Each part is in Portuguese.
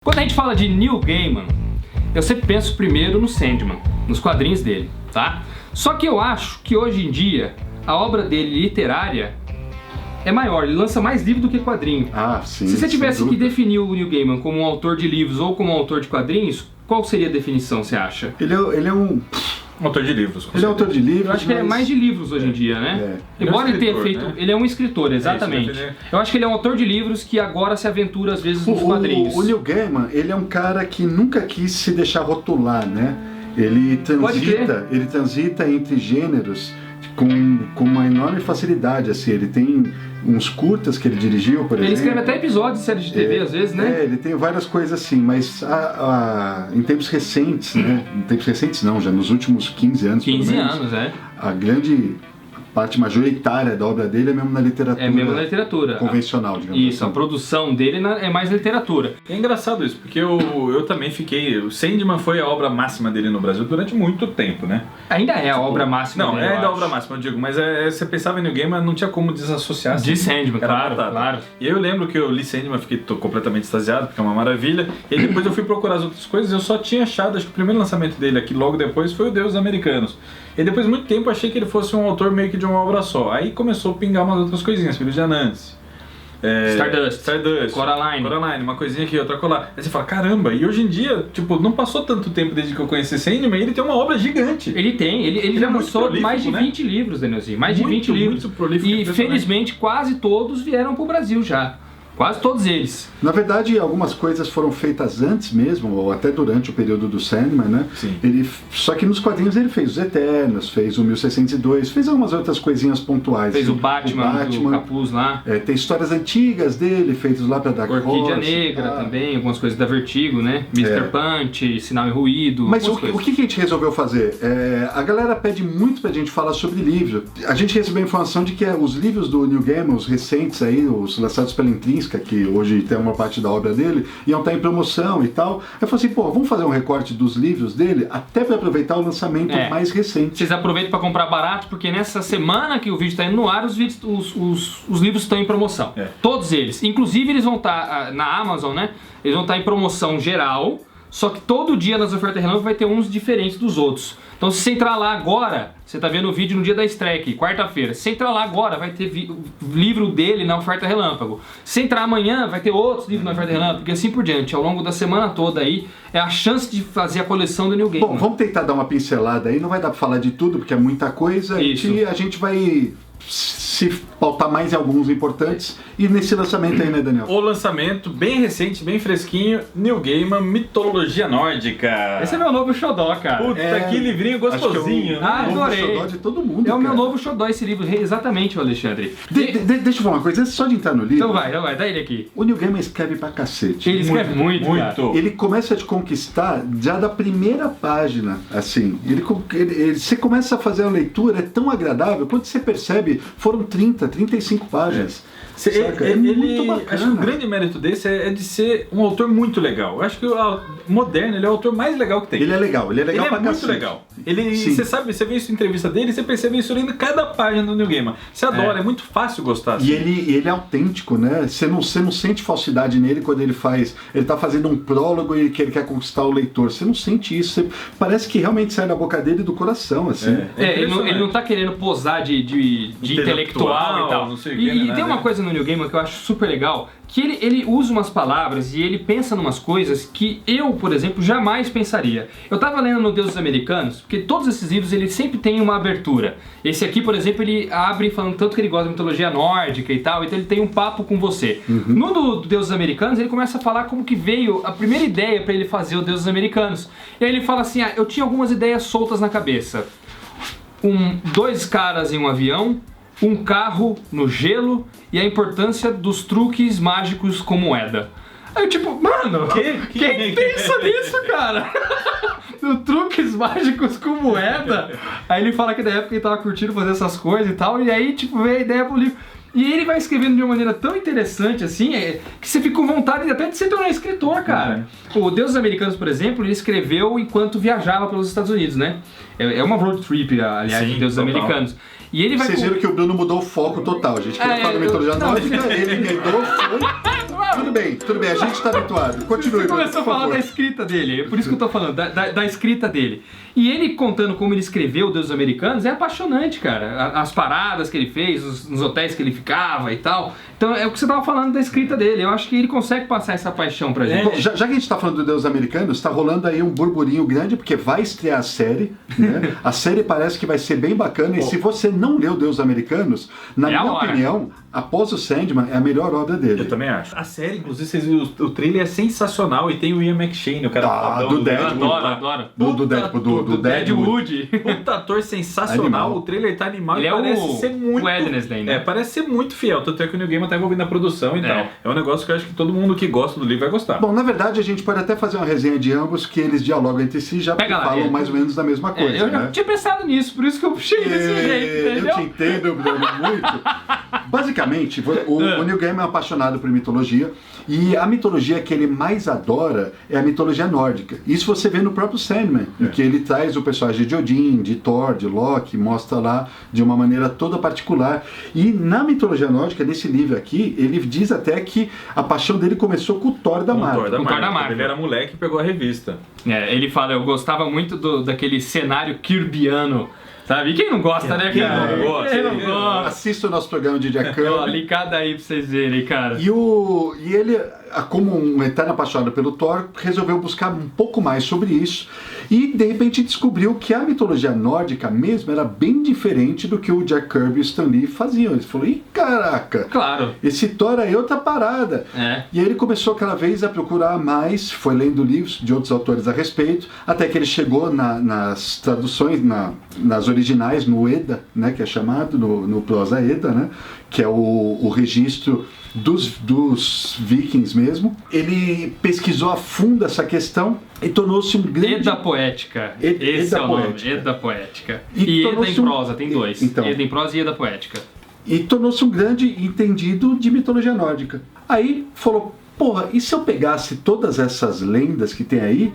Quando a gente fala de Neil Gaiman, eu sempre penso primeiro no Sandman, nos quadrinhos dele, tá? Só que eu acho que hoje em dia a obra dele literária é maior, ele lança mais livro do que quadrinho. Ah, sim. Se você tivesse que definir o Neil Gaiman como um autor de livros ou como um autor de quadrinhos, qual seria a definição, você acha? Ele é um autor de livros. Ele é autor de livros. Eu acho que ele é mais de livros hoje em dia, né? Embora ele tenha feito. Né? Ele é um escritor, exatamente. Eu acho que ele é um autor de livros que agora se aventura às vezes nos quadrinhos. O Neil Gaiman, ele é um cara que nunca quis se deixar rotular, né? Ele transita entre gêneros com uma enorme facilidade, assim. Ele tem uns curtas que ele dirigiu, por exemplo. Ele escreve até episódios de séries de TV, às vezes, né? Ele tem várias coisas assim, mas em tempos recentes, né? Em tempos recentes não, já nos últimos 15 anos. 15 anos, a grande parte majoritária da obra dele é mesmo na literatura. É mesmo na literatura. Convencional, digamos isso, assim. A produção dele é mais literatura. É engraçado isso, porque eu também fiquei... O Sandman foi a obra máxima dele no Brasil durante muito tempo, né? Ainda é a obra máxima não, dele, é ainda a obra máxima, eu digo, mas você pensava em Neil Gaiman, não tinha como desassociar. De Sandman, claro. E eu lembro que eu li Sandman, fiquei completamente extasiado, porque é uma maravilha. E aí depois eu fui procurar as outras coisas, eu só tinha achado, acho que o primeiro lançamento dele aqui, logo depois, foi o Deus Americanos. E depois de muito tempo eu achei que ele fosse um autor meio que de uma obra só. Aí começou a pingar umas outras coisinhas, Filhos de Anansi. Stardust, Coraline, uma coisinha aqui, outra colar. Aí você fala, caramba, e hoje em dia, tipo, não passou tanto tempo desde que eu conheci Sandman, ele tem uma obra gigante. Ele já lançou mais de 20 livros, Danielzinho, mais de 20 livros. Muito prolífico, e felizmente quase todos vieram pro Brasil já. Quase todos eles. Na verdade, algumas coisas foram feitas antes mesmo, ou até durante o período do Sandman, né? Sim. Só que nos quadrinhos ele fez os Eternos, fez o 1602, fez algumas outras coisinhas pontuais. Fez o Batman do Capuz lá. Tem histórias antigas dele, feitas lá pra Dark Horse. Orquídea Negra também, algumas coisas da Vertigo, né? Mr. Punch, Sinal e Ruído. Mas o que a gente resolveu fazer? A galera pede muito pra gente falar sobre livro. A gente recebeu a informação de que os livros do Neil Gaiman, os recentes aí, os lançados pela Intrínseca, que hoje tem uma parte da obra dele, iam estar em promoção e tal. Eu falei assim, vamos fazer um recorte dos livros dele, até para aproveitar o lançamento mais recente. Vocês aproveitem para comprar barato, porque nessa semana que o vídeo está indo no ar, os livros estão em promoção. Todos eles. Inclusive eles vão estar na Amazon, né? Eles vão estar em promoção geral, só que todo dia nas ofertas relâmpago vai ter uns diferentes dos outros. Então se você entrar lá agora, você está vendo o vídeo no dia da estreia aqui, quarta-feira. Se você entrar lá agora, vai ter livro dele na oferta relâmpago. Se entrar amanhã, vai ter outros livros na oferta relâmpago, e assim por diante. Ao longo da semana toda aí, é a chance de fazer a coleção do Neil Gaiman. Bom, vamos tentar dar uma pincelada aí, não vai dar para falar de tudo, porque é muita coisa. E a gente vai se pautar mais em alguns importantes. E nesse lançamento aí, né, Daniel? O lançamento, bem recente, bem fresquinho, Neil Gaiman, Mitologia Nórdica. Esse é meu novo xodó, cara. Puta, que livrinho gostosinho. Adorei. É o xodó de todo mundo, É o meu novo xodó esse livro, exatamente, Alexandre. Deixa eu falar uma coisa, antes só de entrar no livro. Então vai, dá ele aqui. O Neil Gaiman escreve pra cacete. Ele escreve muito. Ele começa a te conquistar já da primeira página, assim. Você começa a fazer a leitura, é tão agradável, quando você percebe, foram 30, 35 páginas. Muito bacana. Acho que o grande mérito desse é de ser um autor muito legal. Eu acho que o moderno, ele é o autor mais legal que tem. Ele é legal pra muito cacete. legal. Você vê isso em entrevista dele, você percebe isso lendo cada página do Neil Gaiman. Você adora, é muito fácil gostar. Assim. E ele é autêntico, né? Você não sente falsidade nele quando ele tá fazendo um prólogo e que ele quer conquistar o leitor. Você não sente isso. Parece que realmente sai da boca dele do coração, assim. Ele não tá querendo posar de intelectual e tal. Não sei e tem uma coisa no Neil Gaiman que eu acho super legal, que ele usa umas palavras e ele pensa em umas coisas que eu, por exemplo, jamais pensaria. Eu tava lendo no Deus dos Americanos, porque todos esses livros ele sempre tem uma abertura. Esse aqui, por exemplo, ele abre falando tanto que ele gosta de mitologia nórdica e tal, então ele tem um papo com você. No do Deus dos Americanos, ele começa a falar como que veio a primeira ideia para ele fazer o Deus dos Americanos. E aí ele fala assim, eu tinha algumas ideias soltas na cabeça. 2 caras em um avião, um carro no gelo e a importância dos truques mágicos com moeda. Aí eu tipo, mano, quem pensa nisso, cara? Truques mágicos com moeda? Aí ele fala que na época ele tava curtindo fazer essas coisas e tal, e aí tipo veio a ideia pro livro. E ele vai escrevendo de uma maneira tão interessante assim, que você fica com vontade até de se tornar escritor, cara. O Deus dos Americanos, por exemplo, ele escreveu enquanto viajava pelos Estados Unidos, né? É uma road trip, aliás, Sim, o Deus dos Americanos. E ele vai Vocês viram que o Bruno mudou o foco total. A gente queria falar da mitologia nórdica, ele emendou, foi. Tudo bem, a gente tá habituado. Continue, Você começou a falar favor. da escrita dele, é por isso que eu tô falando, da escrita dele. E ele contando como ele escreveu Deus Americanos é apaixonante, cara. As paradas que ele fez, nos hotéis que ele ficava e tal. Então é o que você tava falando da escrita dele. Eu acho que ele consegue passar essa paixão pra gente. Bom, já que a gente tá falando do Deus Americanos, tá rolando aí um burburinho grande, porque vai estrear a série, né? A série parece que vai ser bem bacana, e se você não leu Deus Americanos, na minha opinião, após o Sandman, é a melhor obra dele. Eu também acho. A série, inclusive, vocês viram, o trailer é sensacional e tem o Ian McShane, o cara do Deadpool. Eu adoro. Do Deadpool, do Deadwood. Puta ator sensacional, Animal. o trailer tá animal Ele e é parece ser muito... o Wednesday, né? Parece ser muito fiel, tanto é que o New Game tá envolvido na produção e tal. É um negócio que eu acho que todo mundo que gosta do livro vai gostar. Bom, na verdade, a gente pode até fazer uma resenha de ambos, que eles dialogam entre si, já falam mais ou menos da mesma coisa, eu já né? tinha pensado nisso, por isso que eu puxei desse jeito, entendeu? Eu te entendo, Bruno, muito. Basicamente, o Neil Gaiman é apaixonado por mitologia, e a mitologia que ele mais adora é a mitologia nórdica. Isso você vê no próprio Sandman, em que ele traz o personagem de Odin, de Thor, de Loki, mostra lá de uma maneira toda particular. E na mitologia nórdica, nesse livro aqui, ele diz até que a paixão dele começou com o Thor da Marvel. Thor da Marvel. Ele era moleque e pegou a revista. Ele fala, eu gostava muito daquele cenário kirbiano. Sabe? E quem não gosta, né, cara? Quem não gosta? Assista o nosso programa de Jack Kirby. Linkado aí pra vocês verem, cara. E ele, como um eterno apaixonado pelo Thor, resolveu buscar um pouco mais sobre isso e, de repente, descobriu que a mitologia nórdica mesmo era bem diferente do que o Jack Kirby e o Stan Lee faziam. Ele falou, ih, caraca, claro, esse Thor aí é outra parada. E aí ele começou cada vez a procurar mais, foi lendo livros de outros autores a respeito, até que ele chegou nas traduções, nas originais, no Edda, né, que é chamado, no prosa Edda, né, que é o registro dos vikings mesmo. Ele pesquisou a fundo essa questão e tornou-se um grande... Edda Poética. Esse é o nome, Edda Poética. E Edda em prosa, tem dois. Então, Edda em prosa e Edda Poética. E tornou-se um grande entendido de mitologia nórdica. Aí falou, porra, e se eu pegasse todas essas lendas que tem aí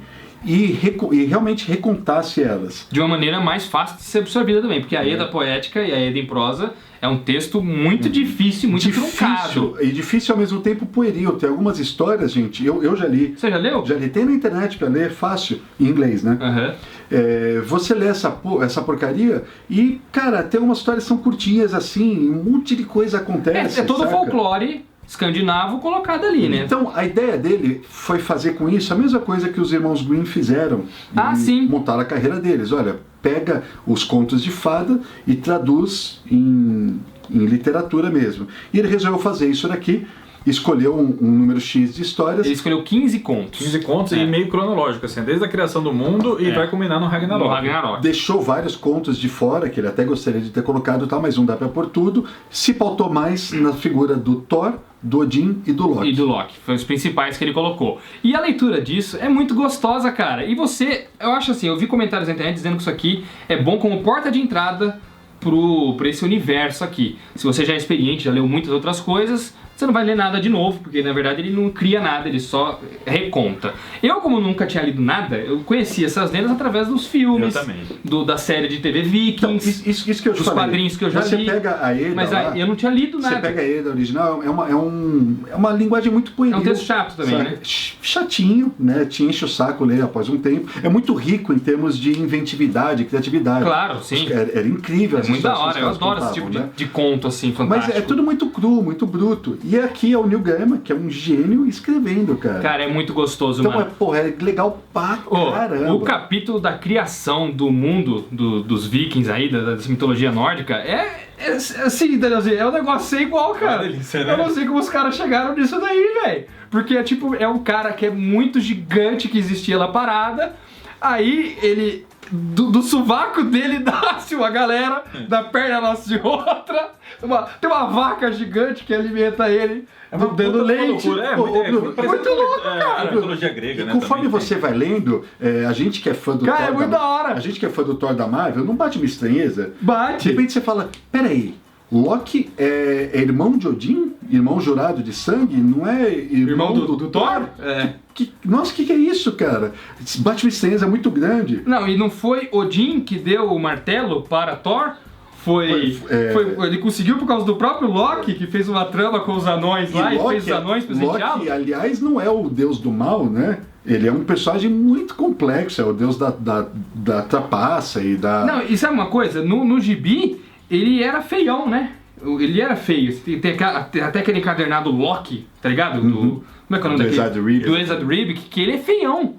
e realmente recontasse elas? De uma maneira mais fácil de ser absorvida também, porque a Edda Poética e a Edda em prosa é um texto muito difícil, muito truncado. E difícil ao mesmo tempo pueril. Tem algumas histórias, gente, eu já li. Você já leu? Já li. Tem na internet pra ler, fácil, em inglês, né? Você lê essa porcaria e, cara, tem algumas histórias que são curtinhas assim, um monte de coisa acontece. É todo folclore escandinavo colocado ali, né? Então, a ideia dele foi fazer com isso a mesma coisa que os irmãos Grimm fizeram. Sim. Montaram a carreira deles. Olha, pega os contos de fada e traduz em literatura mesmo. E ele resolveu fazer isso daqui, escolheu um número X de histórias. Ele escolheu 15 contos. 15 contos e meio cronológico, assim, desde a criação do mundo e vai culminar no Ragnarok. Deixou vários contos de fora, que ele até gostaria de ter colocado, tal, mas não dá pra pôr tudo. Se pautou mais na figura do Thor, do Odin e do Loki. Foram os principais que ele colocou. E a leitura disso é muito gostosa, cara. E eu acho assim, eu vi comentários na internet dizendo que isso aqui é bom como porta de entrada pra esse universo aqui. Se você já é experiente, já leu muitas outras coisas, você não vai ler nada de novo, porque na verdade ele não cria nada, ele só reconta. Eu, como nunca tinha lido nada, eu conheci essas lendas através dos filmes, da série de TV Vikings, então, isso que eu dos quadrinhos que eu já li. Você pega a Edda mas lá, eu não tinha lido nada. Você pega a Edda original, é uma linguagem muito pueril. É um texto chato também, sabe? né? Chatinho, né? Te enche o saco ler após um tempo. É muito rico em termos de inventividade, criatividade. Claro, sim. Era incrível. É muito da hora, eu adoro esse tipo de conto assim, fantástico. Mas é tudo muito cru, muito bruto. E aqui é o Neil Gaiman, que é um gênio escrevendo, cara. Cara, é muito gostoso, então, mano. É legal pra caramba. O capítulo da criação do mundo dos vikings aí, dessa mitologia nórdica, assim, Danielzinho, é um negócio sem igual, cara. Delícia, né? Eu não sei como os caras chegaram nisso daí, velho. Porque, é um cara que é muito gigante que existia lá parada, aí ele... Do sovaco dele nasce uma galera, da perna nasce outra, tem uma vaca gigante que alimenta ele, dando leite. Muito louco, cara. Mitologia grega, e né? Conforme você vai lendo, a gente que é fã do Thor. Cara, é muito da hora. A gente que é fã do Thor da Marvel, não bate uma estranheza? Bate. De repente você fala, peraí, Loki é irmão de Odin? Irmão jurado de sangue? Não é irmão do Thor? Nossa, o que é isso, cara? Bate uma estranheza muito grande. Não, e não foi Odin que deu o martelo para Thor? ele conseguiu por causa do próprio Loki, que fez uma trama com os anões lá e fez os anões presenteados. Loki, aliás, não é o deus do mal, né? Ele é um personagem muito complexo, é o deus da trapaça e da... Não, e sabe uma coisa? No gibi, ele era feião, né? Ele era feio. Tem até aquele encadernado Loki, tá ligado? Como é que é o nome daquele? Do Esad Ribic, que ele é feião.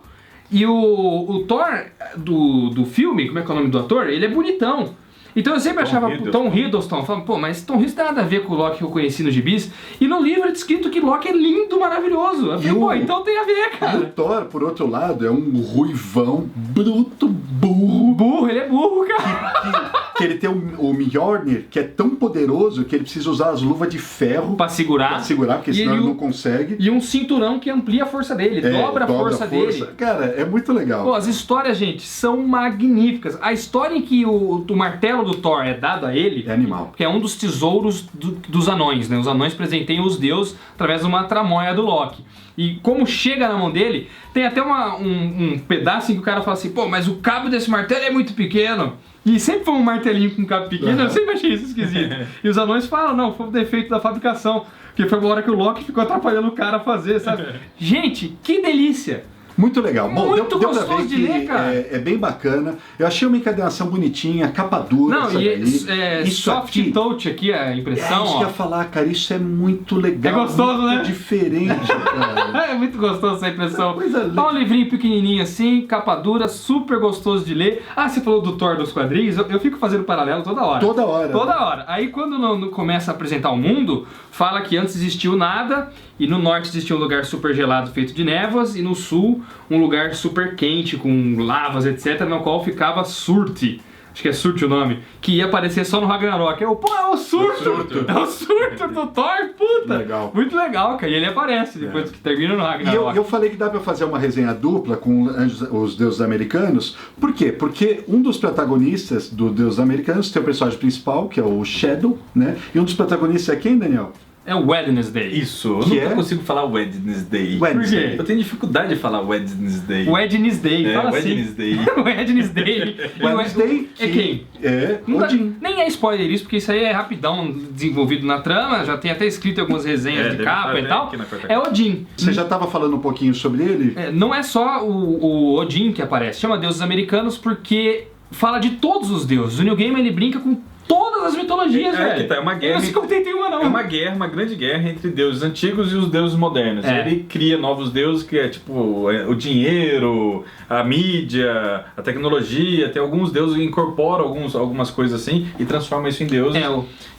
E o Thor do filme, como é que é o nome do ator? Ele é bonitão. Então eu sempre achava Tom Hiddleston, falando, pô, mas Tom Hiddleston tem nada a ver com o Loki que eu conheci nos gibis. E no livro é descrito que Loki é lindo, maravilhoso. Eu falei, pô, então tem a ver, cara. E o Thor, por outro lado, é um ruivão, bruto, burro. Ele é burro, cara. Que ele tem o Mjolnir, que é tão poderoso que ele precisa usar as luvas de ferro pra segurar, porque senão ele não consegue. E um cinturão que amplia a força dele, dobra a força dele. Cara, é muito legal. Pô, as histórias, gente, são magníficas. A história em que o martelo do Thor é dado a ele... É animal. Que é um dos tesouros dos anões, né? Os anões presenteiam os deuses através de uma tramóia do Loki. E como chega na mão dele, tem até um pedaço em que o cara fala assim, pô, mas o cabo desse martelo é muito pequeno. E sempre foi um martelinho com cabo pequeno, eu sempre achei isso esquisito. E os anões falam, não, foi um defeito da fabricação. Porque foi uma hora que o Loki ficou atrapalhando o cara a fazer, sabe? Gente, que delícia! Muito legal. Bom, deu pra ver de ler, cara. É bem bacana. Eu achei uma encadernação bonitinha, capa dura. Não, e soft touch aqui, a impressão. Isso que eu ia falar, cara, isso é muito legal. É gostoso, muito né? Diferente, cara. É muito gostoso essa impressão. Coisa Tá um livrinho pequenininho assim, capa dura, super gostoso de ler. Ah, você falou do Thor dos quadrinhos, eu fico fazendo paralelo toda hora. Toda hora. Aí quando não começa a apresentar o mundo, fala que antes existiu nada, e no norte existia um lugar super gelado feito de névoas, e no sul um lugar super quente, com lavas, etc., no qual ficava Surti. Acho que é Surti o nome, que ia aparecer só no Ragnarok. É o Surto! É o Surto do Thor, puta! Legal. Muito legal, cara. E ele aparece depois que termina no Ragnarok. E eu falei que dá pra fazer uma resenha dupla com os deuses americanos. Por quê? Porque um dos protagonistas do Deuses Americanos tem o personagem principal, que é o Shadow, né? E um dos protagonistas é quem, Daniel? É o Wednesday. Isso, eu nunca consigo falar Wednesday. Por quê? Eu tenho dificuldade de falar Wednesday. Wednesday, fala Wednesday. assim. Wednesday. Wednesday é quem? É Odin. Nem é spoiler isso, porque isso aí é rapidão desenvolvido na trama, já tem até escrito em algumas resenhas de capa e tal. É Odin. Você já estava falando um pouquinho sobre ele? Não é só o Odin que aparece, chama Deuses Americanos porque fala de todos os deuses. O New Game ele brinca com todas as mitologias, velho. É uma guerra. Eu não se contentei uma, não. É uma guerra, uma grande guerra entre deuses antigos e os deuses modernos. Ele cria novos deuses que é tipo o dinheiro, a mídia, a tecnologia. Tem alguns deuses que incorporam algumas coisas assim e transformam isso em deuses.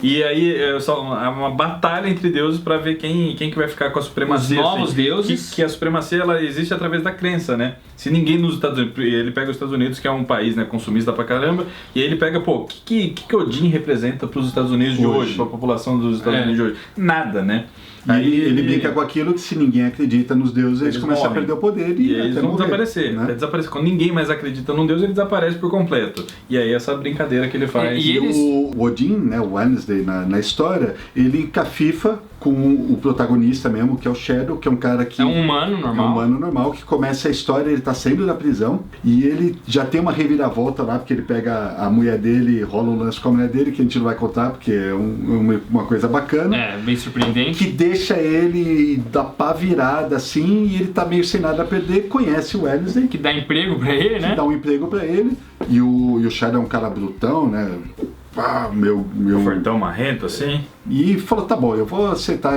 E aí é uma batalha entre deuses para ver quem que vai ficar com a supremacia. Os novos deuses. Que a supremacia ela existe através da crença, né? Se ninguém nos Estados Unidos... Ele pega os Estados Unidos, que é um país, né, consumista pra caramba, e aí ele pega, pô, o que Odin representa pros Estados Unidos de hoje, pra população dos Estados Unidos de hoje? Nada, né? Aí ele brinca com aquilo que se ninguém acredita nos deuses, eles começam a perder o poder e eles vão desaparecer, né? Quando ninguém mais acredita num deus, ele desaparece por completo. E aí essa brincadeira que ele faz. O Odin, né, o Wednesday na história, ele encafifa com o protagonista mesmo, que é o Shadow, que é um cara que... É um humano normal. É um humano normal, que começa a história, ele tá saindo da prisão, e ele já tem uma reviravolta lá, porque ele pega a mulher dele, rola um lance com a mulher dele, que a gente não vai contar, porque é uma coisa bacana. É, bem surpreendente. Que deixa ele da pá virada, assim, e ele tá meio sem nada a perder, conhece o Wednesday. Que dá emprego pra ele, né? Que dá um emprego pra ele, e o Shadow é um cara brutão, né? Meu fortão marrento, assim. E falou, tá bom, eu vou aceitar,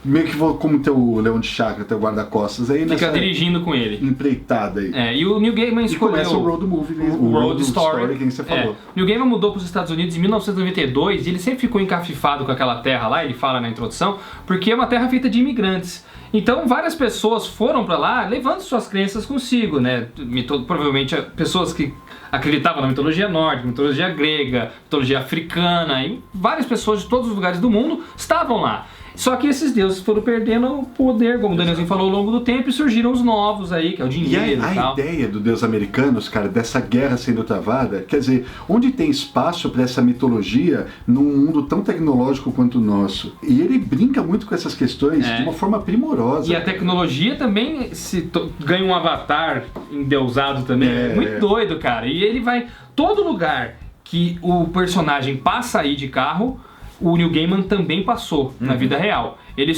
meio que vou como teu leão de chácara, teu guarda-costas aí. Fica dirigindo com ele. Empreitada aí. E o Neil Gaiman escolheu... E começa o Road Movie, o Road Story, que você falou. O Neil Gaiman mudou para os Estados Unidos em 1992 e ele sempre ficou encafifado com aquela terra lá, ele fala na introdução, porque é uma terra feita de imigrantes. Então várias pessoas foram para lá levando suas crenças consigo, né? Provavelmente pessoas que acreditavam na mitologia nórdica, mitologia grega, mitologia africana, e várias pessoas de todos os lugares do mundo estavam lá. Só que esses deuses foram perdendo o poder, como o Danielzinho falou, ao longo do tempo, e surgiram os novos aí, que é o dinheiro e tal. A ideia do Deus Americanos, cara, dessa guerra sendo travada, quer dizer, onde tem espaço para essa mitologia num mundo tão tecnológico quanto o nosso? E ele brinca muito com essas questões de uma forma primorosa. E a tecnologia também ganha um avatar endeusado também. É muito doido, cara. E ele vai... Todo lugar que o personagem passa aí de carro, o Neil Gaiman também passou na vida real. Ele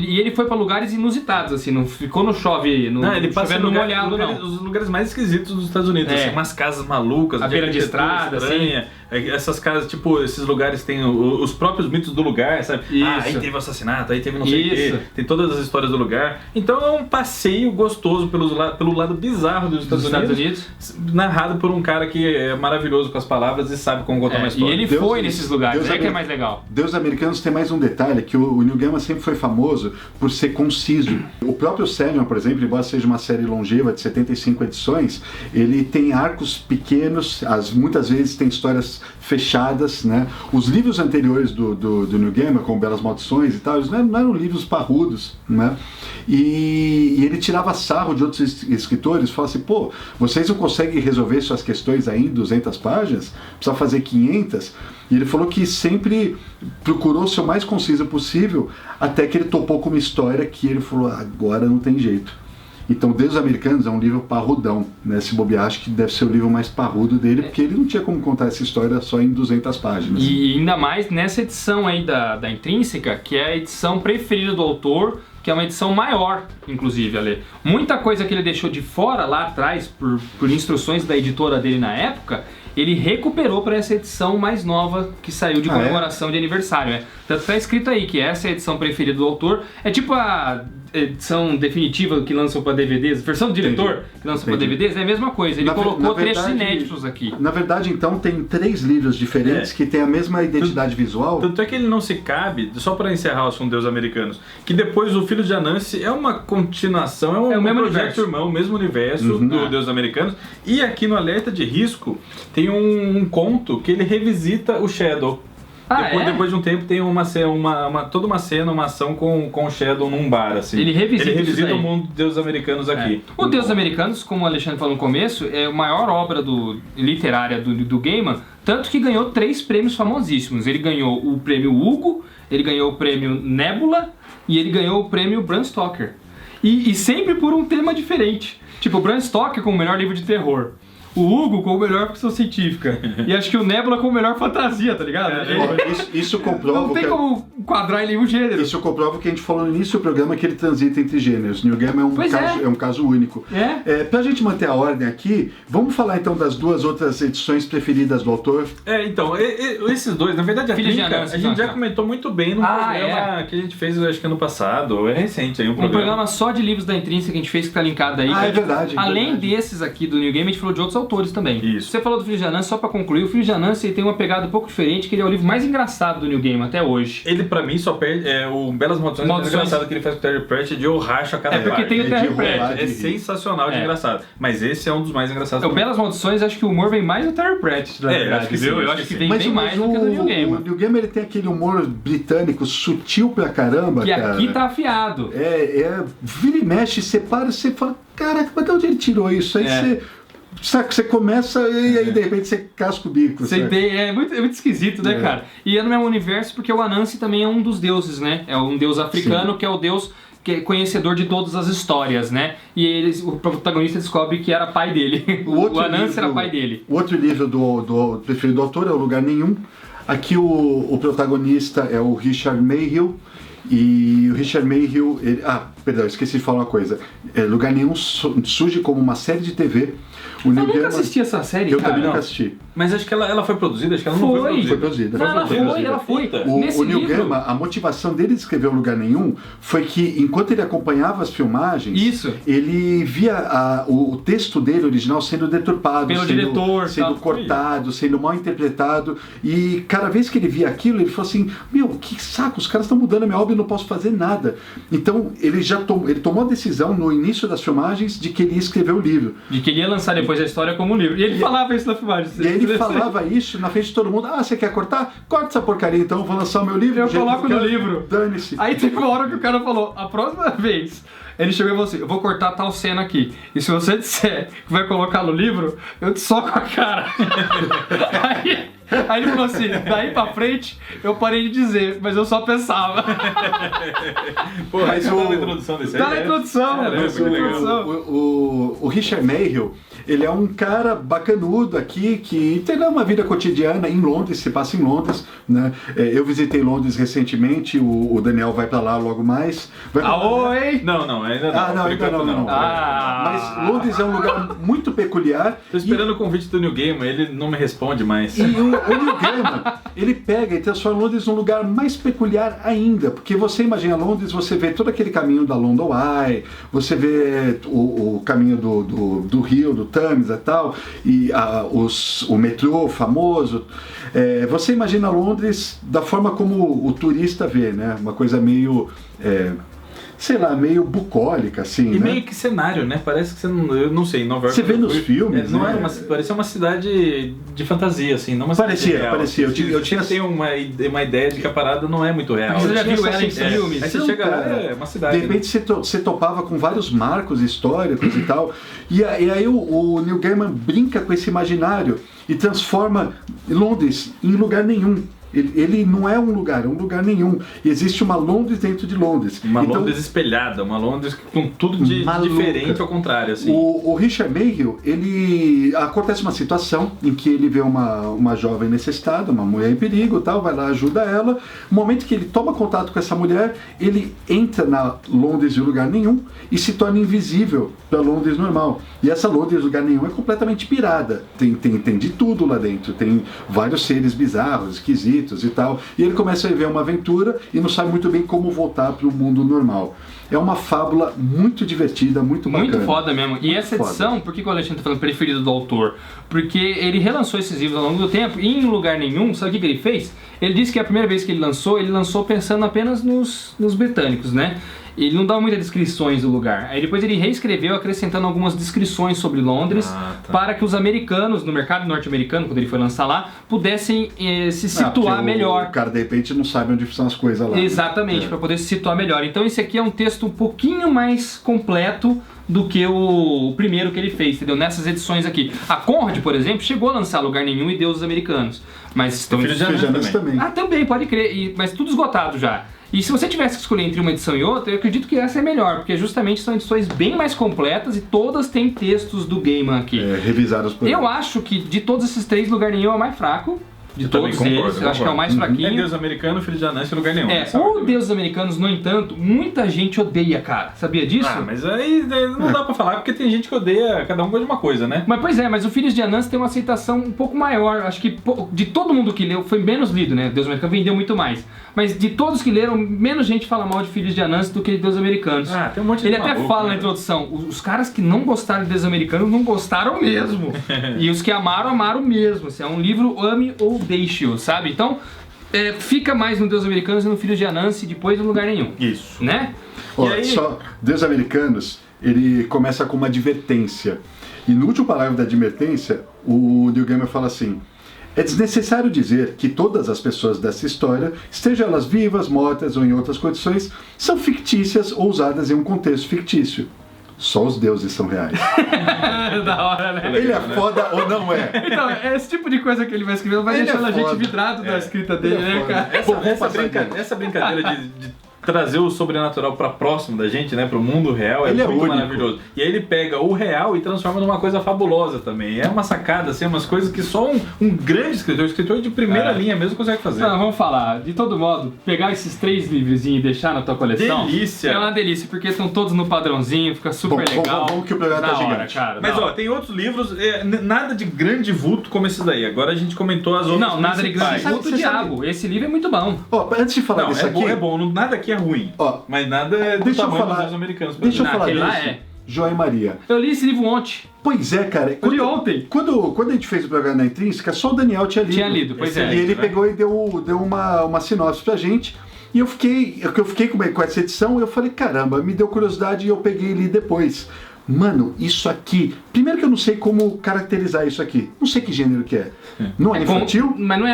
ele foi pra lugares inusitados, assim, não ficou no chove, ele passa no molhado, não. Os lugares mais esquisitos dos Estados Unidos, assim, umas casas malucas, a beira de estrada, estranha, assim. Essas casas, tipo, esses lugares têm os próprios mitos do lugar, sabe? Isso. Aí teve o assassinato, aí teve não sei o quê, tem todas as histórias do lugar. Então é um passeio gostoso pelo lado bizarro dos Estados Unidos, narrado por um cara que é maravilhoso com as palavras e sabe como contar uma história. E ele foi nesses lugares, que é mais legal. Deus Americanos tem mais um detalhe, que o Neil Gaiman sempre foi famoso por ser conciso. O próprio Sandman, por exemplo, embora seja uma série longeva de 75 edições, ele tem arcos pequenos, muitas vezes tem histórias fechadas, né? Os livros anteriores do Neil Gaiman, como Belas Maldições e tal, eles não eram livros parrudos, né? E ele tirava sarro de outros escritores, falava assim, pô, vocês não conseguem resolver suas questões aí em 200 páginas? Precisa fazer 500? E ele falou que sempre procurou ser o mais conciso possível, até que ele topou com uma história que ele falou, agora não tem jeito. Então, Deus Americanos é um livro parrudão, né? Se bobear, acho que deve ser o livro mais parrudo dele, porque ele não tinha como contar essa história só em 200 páginas. E ainda mais nessa edição aí da Intrínseca, que é a edição preferida do autor, que é uma edição maior, inclusive, Ale. Muita coisa que ele deixou de fora lá atrás, por instruções da editora dele na época, ele recuperou para essa edição mais nova que saiu de comemoração de aniversário, né? Tanto tá escrito aí que essa é a edição preferida do autor. É tipo a edição definitiva que lançou para DVDs, versão do diretor que lançou para DVDs, é a mesma coisa. Ele colocou trechos inéditos aqui. Na verdade, então, tem 3 livros diferentes que têm a mesma identidade visual. Tanto é que ele não se cabe, só para encerrar o assunto Deus Americanos, que depois o Filho de Anansi é uma continuação, é o mesmo projeto irmão, o mesmo universo do Deus Americanos. E aqui no Alerta de Risco tem um conto que ele revisita o Shadow. Depois de um tempo tem toda uma cena, uma ação com o Shadow num bar, assim. Ele revisita o mundo dos Deuses Americanos aqui. O Deuses Americanos, como o Alexandre falou no começo, é a maior obra literária do Gaiman, tanto que ganhou 3 prêmios famosíssimos. Ele ganhou o prêmio Hugo, ele ganhou o prêmio Nebula e ele ganhou o prêmio Bram Stoker. E sempre por um tema diferente. Tipo, o Bram Stoker com o melhor livro de terror. O Hugo com o melhor ficção científica. E acho que o Nebula com o melhor fantasia, tá ligado? Isso comprova. Não tem como quadrar em nenhum gênero. Isso comprova que a gente falou no início do programa, que ele transita entre gêneros. Neil Gaiman é um caso único. Pra gente manter a ordem aqui, vamos falar então das 2 outras edições preferidas do autor? Então, esses dois, na verdade, a Trinca, a gente já comentou muito bem no programa que a gente fez, acho que ano passado, ou é recente aí, um programa só de livros da Intrínseca que a gente fez, que tá linkado aí. É verdade. Além desses aqui do Neil Gaiman, a gente falou de outros autores também. Isso. Você falou do Filho de Anansi, só pra concluir, o Filho de Anansi tem uma pegada um pouco diferente, que ele é o livro mais engraçado do Neil Gaiman até hoje. Ele, pra mim, só perde... o Belas Maldições é engraçado que ele faz com o Terry Pratchett de eu racho a cada parte. Porque tem o Terry Pratchett. É sensacional de engraçado. Mas esse é um dos mais engraçados. O Belas Maldições, acho que o humor vem mais do Terry Pratchett, na verdade. Acho que sim, eu acho que vem bem mais do que do Neil Gaiman. O Neil Gaiman, ele tem aquele humor britânico sutil pra caramba, que aqui tá afiado. Vira e mexe, você para, você fala, caraca, mas de onde ele tirou isso? Aí você começa e aí de repente você casca o bico. É muito esquisito, né, cara? E é no mesmo universo porque o Anansi também é um dos deuses, né? É um deus africano que é o deus que é conhecedor de todas as histórias, né? E o protagonista descobre que era pai dele. O Anansi era pai dele. O outro livro do preferido do autor é O Lugar Nenhum. Aqui o protagonista é o Richard Mayhew. E o Richard Mayhew... esqueci de falar uma coisa. Lugar Nenhum surge como uma série de TV. Eu nunca assisti essa série, cara. Eu também nunca assisti. Mas acho que ela foi produzida, acho que ela não foi produzida. Ela foi. O Neil Gaiman, a motivação dele de escrever O Lugar Nenhum foi que, enquanto ele acompanhava as filmagens, ele via o texto dele original sendo deturpado, pelo diretor, sendo cortado, sendo mal interpretado. E cada vez que ele via aquilo, ele falou assim, que saco, os caras estão mudando a minha obra e eu não posso fazer nada. Então, ele tomou a decisão no início das filmagens de que ele ia escrever o livro. De que ele ia lançar depois a história como livro. E ele falava isso na filmagem. E ele falava isso na frente de todo mundo. Você quer cortar? Corta essa porcaria então, eu vou lançar o meu livro. Eu coloco no livro. Dane-se. Aí teve uma hora que o cara falou, a próxima vez, ele chegou e falou assim, eu vou cortar tal cena aqui. E se você disser que vai colocar no livro, eu te soco a cara. Aí ele falou assim, daí pra frente eu parei de dizer, mas eu só pensava. Porra, Mas tá o- na introdução desse Tá aí, na né? introdução, Caramba, né? que legal. O Richard Mayhew, ele é um cara bacanudo aqui que tem uma vida cotidiana em Londres, se passa em Londres, né? Eu visitei Londres recentemente, o Daniel vai pra lá logo mais. Vai pra lá, né? Oi! Não, ainda não. Ah, não, por ainda enquanto não. Ah. Mas Londres é um lugar muito peculiar. Tô esperando o convite do New Gamer, ele não me responde mais. E o Neil Gaiman, ele pega e transforma Londres num lugar mais peculiar ainda, porque você imagina Londres, você vê todo aquele caminho da London Eye, você vê o caminho do rio, do Thames e tal, e o metrô famoso. Você imagina Londres da forma como o turista vê, né? Uma coisa meio... sei lá, meio bucólica, assim, E né? meio que cenário, né? Parece que você não... Eu não sei, Nova York... Você vê nos filmes, não né? parecia uma cidade de fantasia, assim, não uma cidade real. Parecia. Eu tinha Tem uma ideia de que a parada não é muito real. Você já tinha viu essa ela em sensação. filmes? Aí você Não, chega lá, cara. é uma cidade. De repente você topava com vários marcos históricos e tal. E aí o Neil Gaiman brinca com esse imaginário e transforma Londres em lugar nenhum. Ele não é um lugar nenhum. E existe uma Londres dentro de Londres. Uma Então, Londres espelhada, uma Londres com tudo de Maluca. diferente ao contrário, assim. O Richard Mayhew, acontece uma situação em que ele vê uma jovem necessitada, uma mulher em perigo, tal, vai lá, ajuda ela. No momento que ele toma contato com essa mulher, ele entra na Londres de lugar nenhum e se torna invisível para Londres normal. E essa Londres de lugar nenhum é completamente pirada. Tem de tudo lá dentro. Tem vários seres bizarros, esquisitos e tal. E ele começa a viver uma aventura e não sabe muito bem como voltar para o mundo normal. É uma fábula muito divertida, muito bacana. Muito foda mesmo. E essa Foda. edição, por que o Alexandre tá falando preferido do autor? Porque ele relançou esses livros ao longo do tempo e em lugar nenhum, sabe o que ele fez? Ele disse que a primeira vez que ele lançou pensando apenas nos britânicos, né? Ele não dá muitas descrições do lugar. Aí depois ele reescreveu acrescentando algumas descrições sobre Londres para que os americanos, no mercado norte-americano, quando ele foi lançar lá, pudessem se situar porque melhor. O cara de repente não sabe onde são as coisas lá. Exatamente, para poder se situar melhor. Então esse aqui é um texto um pouquinho mais completo do que o primeiro que ele fez, entendeu? Nessas edições aqui. A Conrad, por exemplo, chegou a lançar Lugar Nenhum e Deuses Americanos. Mas estão Filho de Janus também. Ah, também, pode crer. Mas tudo esgotado já. E se você tivesse que escolher entre uma edição e outra, eu acredito que essa é melhor, porque justamente são edições bem mais completas e todas têm textos do Gaiman aqui. Revisados por Eu ele. acho que de todos esses três, Lugar Nenhum é o mais fraco. De Eu também todos concordo, eles, eu acho que é o mais É fraquinho. Deus americano, filho de Anã, em lugar nenhum. É, sabe? o Deuses Americanos, no entanto, muita gente odeia, cara. Sabia disso? Ah, mas aí não dá pra falar, porque tem gente que odeia, cada um gosta de uma coisa, né? Mas pois é, mas o Filhos de Anansi tem uma aceitação um pouco maior. Acho que de todo mundo que leu, foi menos lido, né? Deus Americano vendeu muito mais. Mas de todos que leram, menos gente fala mal de Filhos de Anansi do que de Deus Americanos. Ah, tem um monte de Ele até maluco, fala na né? introdução, os caras que não gostaram de Deus Americanos não gostaram mesmo. E os que amaram, amaram mesmo. Assim, é um livro ame ou deixe-o, sabe? Então, fica mais no Deus Americanos e no Filhos de Anansi, depois no Lugar Nenhum. Isso. Né? Ó, E aí- só, Deus Americanos, ele começa com uma advertência. E no último parágrafo da advertência, o Neil Gaiman fala assim: é desnecessário dizer que todas as pessoas dessa história, estejam elas vivas, mortas ou em outras condições, são fictícias ou usadas em um contexto fictício. Só os deuses são reais. Da hora, né? Ele é foda ou não é? Então, é esse tipo de coisa que ele vai escrevendo vai Ele deixando é a gente foda. vidrado da escrita dele, Ele é né, foda. cara? Essa brincadeira de trazer o sobrenatural pra próximo da gente, né, pro mundo real, Ele é muito único. maravilhoso. E aí ele pega o real e transforma numa coisa fabulosa também. É uma sacada, assim, umas coisas que só um grande escritor de primeira linha mesmo consegue fazer. Não, vamos falar. De todo modo, pegar esses 3 livrezinhos e deixar na tua coleção Delícia! é uma delícia, porque estão todos no padrãozinho, fica super Bom, legal. vamos que o programa tá Da hora, gigante. cara. Mas da ó, hora. tem outros livros, nada de grande vulto como esse daí. Agora a gente comentou as outras Não, nada de grande principais. vulto, Você diabo. Esse livro é muito bom. Ó, antes de falar Não, disso é aqui, bom, é bom. Nada aqui é ruim. Ó, Mas nada é do deixa eu tamanho falar- dos americanos. por deixa eu exemplo. falar Aquele lá disso. é. João e Maria. Eu li esse livro ontem. Pois é, cara. Eu li ontem. Quando a gente fez o programa na Intrínseca, só o Daniel tinha lido. Tinha lido, pois é. E ele né? pegou e deu uma sinopse pra gente. E eu fiquei com essa edição, eu falei, caramba, me deu curiosidade e eu peguei e li depois. Mano, isso aqui... Primeiro que eu não sei como caracterizar isso aqui. Não sei que gênero que é. Não é Bom, infantil, mas não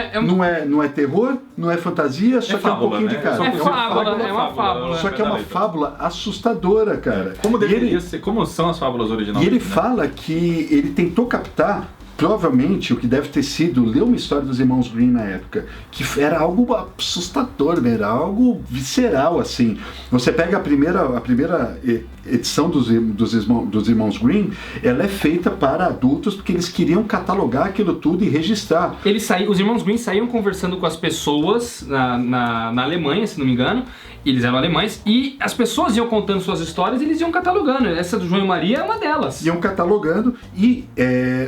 é. não é terror, não é fantasia, só que é um fábula, pouquinho né? de cada. É fábula, é uma fábula. Só que é uma fábula assustadora, cara. Como E ele- deveria ser, como são as fábulas originais? E ele né? fala que ele tentou captar provavelmente o que deve ter sido ler uma história dos irmãos Grimm na época, que era algo assustador, né? Era algo visceral, assim. Você pega a primeira edição dos irmãos Grimm, ela é feita para adultos porque eles queriam catalogar aquilo tudo e registrar. Os irmãos Grimm saíam conversando com as pessoas na Alemanha, se não me engano. Eles eram alemães e as pessoas iam contando suas histórias e eles iam catalogando. Essa do João e Maria é uma delas. Iam catalogando e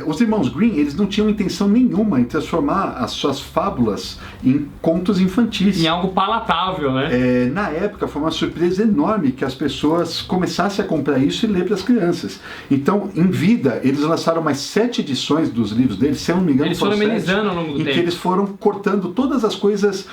os irmãos Grimm, eles não tinham intenção nenhuma em transformar as suas fábulas em contos infantis. Em algo palatável, né? Na época foi uma surpresa enorme que as pessoas começassem a comprar isso e ler para as crianças. Então, em vida, eles lançaram mais 7 edições dos livros deles, se eu não me engano, eles foram amenizando ao longo do tempo. Em que eles foram cortando todas as coisas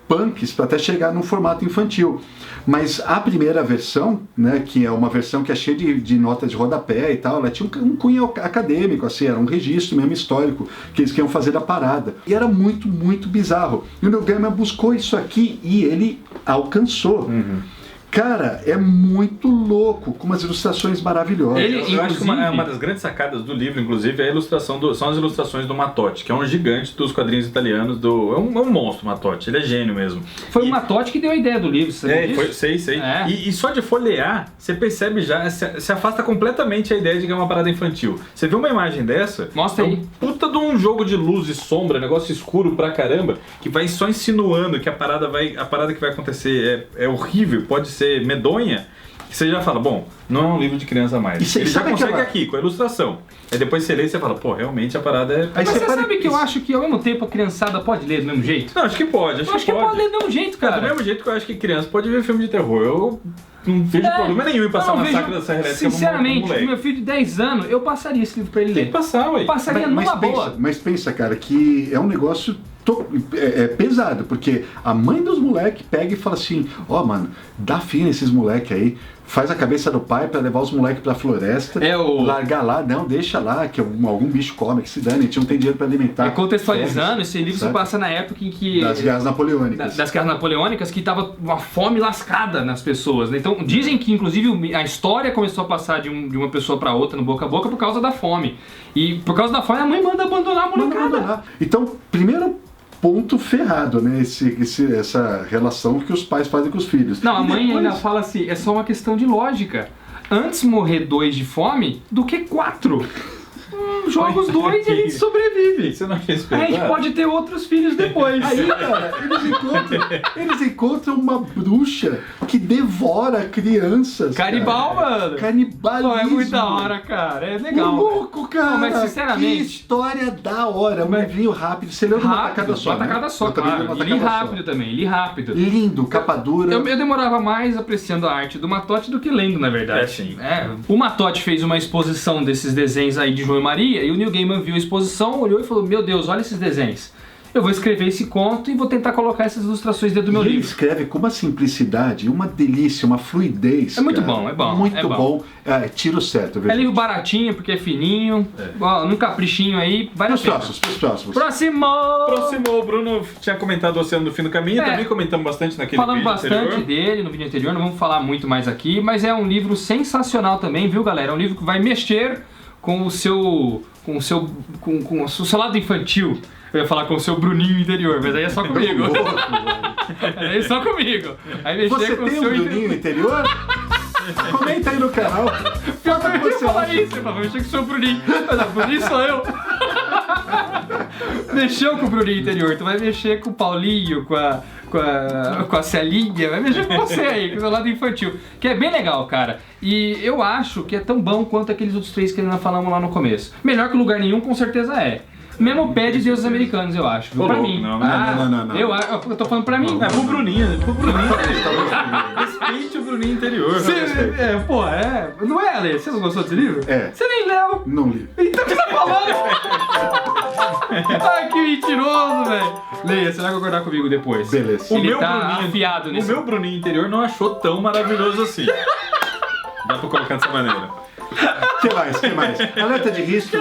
punks para até chegar num formato infantil. Mas a primeira versão, né, que é uma versão que é cheia de notas de rodapé e tal, ela tinha um cunho acadêmico, assim, era um registro mesmo histórico que eles queriam fazer da parada. E era muito, muito bizarro. E o Neil Gaiman buscou isso aqui e ele alcançou. Uhum. Cara, é muito louco, com umas ilustrações maravilhosas. Eu acho que uma das grandes sacadas do livro, inclusive, é a ilustração são as ilustrações do Mattotti, que é um gigante dos quadrinhos italianos. É um monstro, o Mattotti, ele é gênio mesmo. Foi o Mattotti que deu a ideia do livro, sabe disso? Sei. É. E só de folhear, você percebe já, se afasta completamente a ideia de que é uma parada infantil. Você vê uma imagem dessa, mostra aí. Puta de um jogo de luz e sombra, negócio escuro pra caramba, que vai só insinuando que a parada que vai acontecer é horrível, pode ser medonha, que você já fala, bom, não é um livro de criança mais. Ele já consegue aqui, com a ilustração. Aí depois você lê e você fala, pô, realmente a parada é... Mas você sabe que eu acho que ao mesmo tempo a criançada pode ler do mesmo jeito? Não, acho que pode. Acho que pode ler do mesmo jeito, cara. Do mesmo jeito que eu acho que criança pode ver filme de terror. Eu não vejo problema nenhum em passar Massacre da Serra Elétrica. Sinceramente, pro meu filho de 10 anos, eu passaria esse livro pra ele ler. Tem que passar, ué. Passaria numa boa. Mas pensa, cara, que é um negócio pesado, porque a mãe dos moleques pega e fala assim, mano, dá fim nesses moleques aí, faz a cabeça do pai pra levar os moleques pra floresta, largar lá, não, deixa lá, que algum bicho come, que se dane, a gente não tem dinheiro pra alimentar. Contextualizando, esse livro se passa na época em que... Das guerras napoleônicas. Das guerras napoleônicas, que tava uma fome lascada nas pessoas, né? Então, dizem que, inclusive, a história começou a passar de uma pessoa pra outra, no boca a boca, por causa da fome. E, por causa da fome, a mãe manda abandonar a molecada. Então, primeiro ponto ferrado, né? Essa relação que os pais fazem com os filhos. Não, a mãe ainda fala assim, é só uma questão de lógica. Antes morrer 2 de fome do que 4. Joga os 2 e a gente sobrevive. Você não fez a gente pode ter outros filhos depois. Aí, cara, eles encontram uma bruxa que devora crianças. Canibal, mano. Canibalismo. É muito da hora, cara. É legal. Louco, cara. Não, mas sinceramente... Que história da hora. Um livrinho rápido. Você leu numa tacada só, uma tacada só, claro. E li rápido também, li rápido. Lindo, capa dura. Eu demorava mais apreciando a arte do Mattotti do que lendo, na verdade. Sim. O Mattotti fez uma exposição desses desenhos aí de João e Maria, e o Neil Gaiman viu a exposição, olhou e falou, meu Deus, olha esses desenhos. Eu vou escrever esse conto e vou tentar colocar essas ilustrações dentro do meu livro. Ele escreve com uma simplicidade, uma delícia, uma fluidez. É muito bom, é bom. Muito bom. Tiro certo. É livro baratinho, porque é fininho. Num caprichinho aí, vai nos próximos. Próximo! O Bruno tinha comentado o Oceano do Fim do Caminho, também comentamos bastante naquele vídeo anterior. Falamos bastante dele no vídeo anterior, não vamos falar muito mais aqui, mas é um livro sensacional também, viu, galera? É um livro que vai mexer com o seu lado infantil. Eu ia falar com o seu Bruninho interior, mas aí é só comigo. Aí é só comigo. Aí você com tem o seu Bruninho interior? Comenta aí no canal. Eu ia falar isso, eu falava, mexer com o seu Bruninho. Mas o Bruninho sou eu. Mexeu com o Bruninho interior, tu vai mexer com o Paulinho, com a Celinha, vai mexer com você aí, com o seu lado infantil. Que é bem legal, cara. E eu acho que é tão bom quanto aqueles outros 3 que nós falamos lá no começo. Melhor que Lugar Nenhum, com certeza é. Mesmo pé de Deuses Americanos, eu acho. Pra mim. Não. Eu tô falando pra mim. É pro Bruninho. Respeite o Bruninho interior. Não é, Ale? Você não gostou desse livro? Você nem leu. Não li. Então o que você tá falando? Ai, que mentiroso, velho. Leia, você vai concordar comigo depois. Beleza. Ele tá afiado nesse. O meu Bruninho interior não achou tão maravilhoso assim. Dá pra colocar dessa maneira. Que mais? Alerta de risco,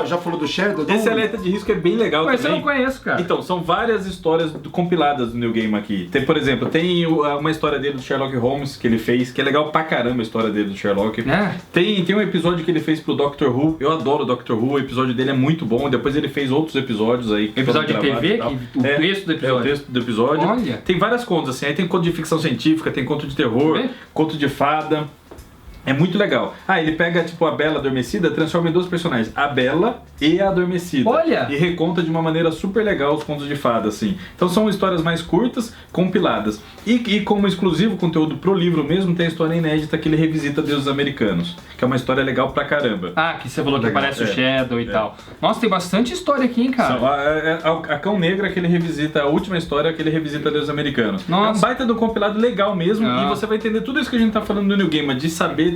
já falou do Shadow? Esse alerta de risco é bem legal Mas também. eu não conheço, cara. Então, são várias histórias compiladas do New Game aqui. Tem, por exemplo, tem uma história dele do Sherlock Holmes que ele fez, que é legal pra caramba a história dele do Sherlock. Tem um episódio que ele fez pro Doctor Who. Eu adoro o Doctor Who, o episódio dele é muito bom. Depois ele fez outros episódios aí. Episódio de TV? O texto do episódio? É o texto do episódio. Olha. Tem várias contos, assim. Aí tem conto de ficção científica, tem conto de terror, conto de fada. É muito legal. Ele pega, tipo, a Bela Adormecida, transforma em 2 personagens, a Bela e a Adormecida. Olha! E reconta de uma maneira super legal os contos de fada, assim. Então são histórias mais curtas, compiladas. E como exclusivo conteúdo pro livro mesmo, tem a história inédita que ele revisita Deuses Americanos, que é uma história legal pra caramba. Que você falou que aparece o Shadow e tal. Nossa, tem bastante história aqui, hein, cara? A Cão Negra que ele revisita, a última história que ele revisita Deuses Americanos. Nossa. É um baita de um compilado legal mesmo, e você vai entender tudo isso que a gente tá falando do New Gamer, de saber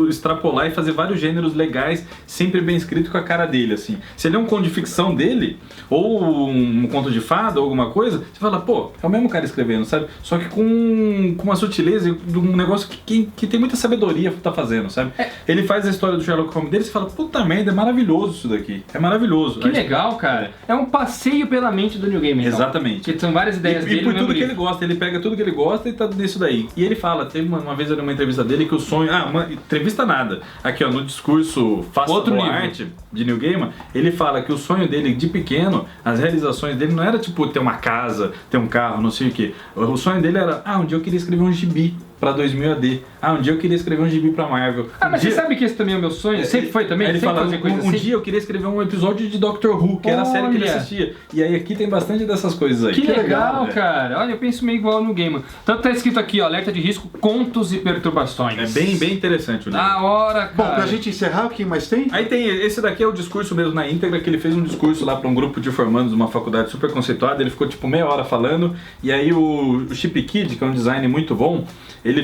extrapolar e fazer vários gêneros legais, sempre bem escrito com a cara dele, assim. Se ele é um conto de ficção dele, ou um conto de fada, ou alguma coisa, você fala, pô, é o mesmo cara escrevendo, sabe? Só que com uma sutileza, um negócio que tem muita sabedoria pra tá fazendo, sabe? Ele faz a história do Sherlock Holmes dele e você fala, puta merda, é maravilhoso isso daqui. É maravilhoso. Que legal, cara. É um passeio pela mente do New Game, então. Exatamente. Que são várias ideias dele. E por tudo que ele gosta, ele pega tudo que ele gosta e tá nisso daí. E ele fala, teve uma vez numa entrevista dele que o sonho... entrevista nada. Aqui, ó, no discurso Faça Boa Arte de New Gamer, ele fala que o sonho dele de pequeno, as realizações dele não era tipo ter uma casa, ter um carro, não sei o que. O sonho dele era, um dia eu queria escrever um gibi pra 2000 AD. Um dia eu queria escrever um gibi pra Marvel. Mas você sabe que esse também é o meu sonho? Sempre foi também? Ele fala, um dia eu queria escrever um episódio de Doctor Who, que era a série que ele assistia. E aí aqui tem bastante dessas coisas aí. Que legal, cara. Olha, eu penso meio igual no Gamer. Tanto tá escrito aqui, ó, alerta de risco, contos e perturbações. É bem interessante o livro. Da hora, cara. Bom, pra gente encerrar, o que mais tem? Aí tem, esse daqui é o discurso mesmo na íntegra, que ele fez um discurso lá pra um grupo de formandos de uma faculdade super conceituada, ele ficou tipo meia hora falando, e aí o Chip Kid, que é um design muito bom, ele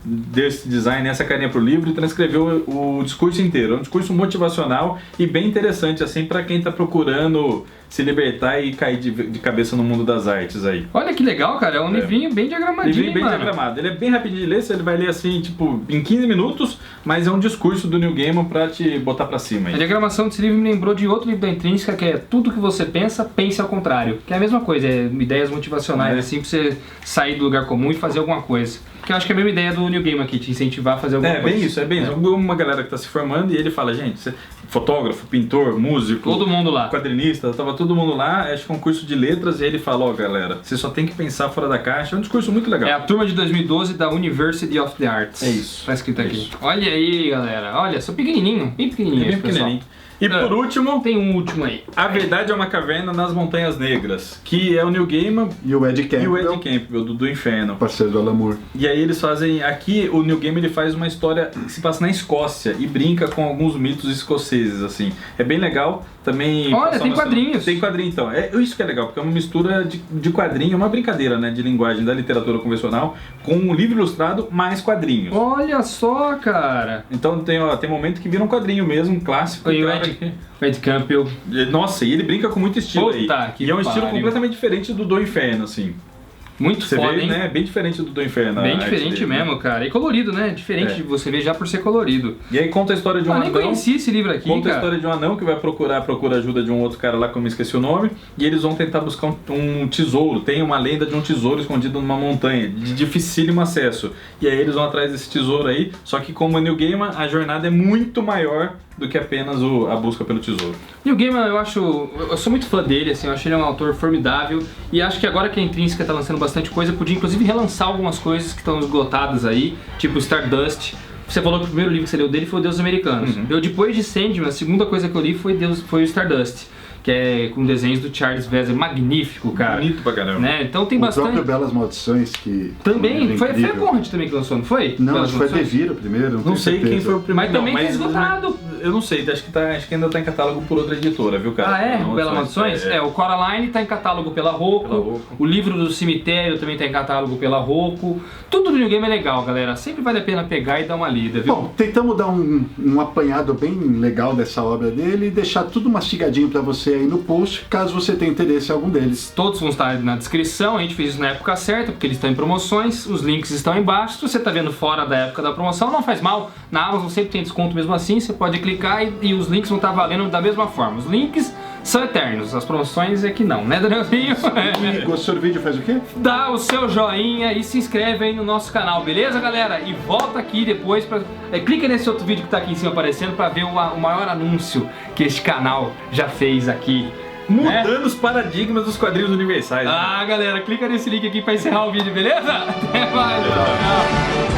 deu esse design, essa carinha pro livro e transcreveu o discurso inteiro. É um discurso motivacional e bem interessante, assim, pra quem tá procurando se libertar e cair de cabeça no mundo das artes aí. Olha que legal, cara. É um livrinho bem diagramadinho, bem diagramado. Ele é bem rapidinho de ler, ele vai ler assim, tipo, em 15 minutos, mas é um discurso do New Gamer pra te botar pra cima aí. A diagramação desse livro me lembrou de outro livro da Intrínseca, que é Tudo que você pensa, pense ao contrário. Que é a mesma coisa, é ideias motivacionais, assim, pra você sair do lugar comum e fazer alguma coisa. Que eu acho que é a mesma ideia do New Game aqui, te incentivar a fazer alguma coisa. É bem isso. Uma galera que tá se formando e ele fala, gente, fotógrafo, pintor, músico, todo mundo lá, quadrinista, tava todo mundo lá, acho que é um curso de letras, e ele fala, galera, você só tem que pensar fora da caixa. É um discurso muito legal. É a turma de 2012 da University of the Arts. É isso. Tá escrito aqui. Isso. Olha aí, galera. Olha, só pequenininho, bem pequenininho. Bem pequenininho. E por último, tem um último aí. A Verdade é uma Caverna nas Montanhas Negras, que é o New Gaiman e o Ed Campbell, do Inferno. Parceiro do Alan Moore. E aí eles fazem, aqui o New Gaiman ele faz uma história que se passa na Escócia e brinca com alguns mitos escoceses, assim. É bem legal. Também... Olha, tem quadrinhos. Tem quadrinho, então. Isso que é legal, porque é uma mistura de quadrinho, uma brincadeira, né, de linguagem da literatura convencional com um livro ilustrado mais quadrinhos. Olha só, cara. Então tem momento que vira um quadrinho mesmo, um clássico. E o Ed Campbell. Nossa, e ele brinca com muito estilo. Puta, aí. E é um estilo completamente diferente do Inferno, assim. Muito foda, vê, hein? Né? Bem diferente do Inferno. Bem diferente dele, mesmo, né? Cara. E colorido, né? Diferente de você ver já por ser colorido. E aí conta a história de um anão. Eu nem conheci esse livro aqui, Conta a história de um anão que vai procura ajuda de um outro cara lá, que eu me esqueci o nome. E eles vão tentar buscar um tesouro. Tem uma lenda de um tesouro escondido numa montanha, de dificílimo acesso. E aí eles vão atrás desse tesouro aí. Só que como é New Gaiman, a jornada é muito maior do que apenas a busca pelo tesouro. New Gaiman, eu sou muito fã dele, assim, eu acho ele um autor formidável e acho que agora que a Intrínseca tá lançando bastante coisa, podia inclusive relançar algumas coisas que estão esgotadas aí, tipo Stardust. Você falou que o primeiro livro que você leu dele foi o Deuses Americanos. Eu, depois de Sandman, a segunda coisa que eu li foi o Stardust, que é com desenhos do Charles Vesser, magnífico, cara. Bonito pra caramba. Né? Então tem bastante... O próprio Belas Maldições, que... Também, foi a Conrad também que lançou, não foi? Não, acho que foi a Devir o primeiro, não sei quem foi o primeiro. Mas também tem esgotado. Eu não sei, acho que ainda tá em catálogo por outra editora, viu, cara? Ah, é? O Belas Maldições? O Coraline tá em catálogo pela Rocco. O livro do Cemitério também tá em catálogo pela Rocco. Tudo do New Game é legal, galera. Sempre vale a pena pegar e dar uma lida, viu? Bom, tentamos dar um apanhado bem legal dessa obra dele e deixar tudo mastigadinho pra você aparecer aí no post, caso você tenha interesse em algum deles. Todos vão estar na descrição, a gente fez isso na época certa, porque eles estão em promoções, os links estão embaixo. Se você está vendo fora da época da promoção, não faz mal, na Amazon sempre tem desconto mesmo assim, você pode clicar e os links vão estar valendo da mesma forma. Os links são eternos, as promoções é que não, né, Danielzinho? E gostou do vídeo, faz o quê? Dá o seu joinha e se inscreve aí no nosso canal, beleza, galera? E volta aqui depois, clica nesse outro vídeo que tá aqui em cima aparecendo pra ver o maior anúncio que este canal já fez aqui. Mudando os paradigmas dos quadrinhos universais. Ah, galera, clica nesse link aqui pra encerrar o vídeo, beleza? Até mais, tchau.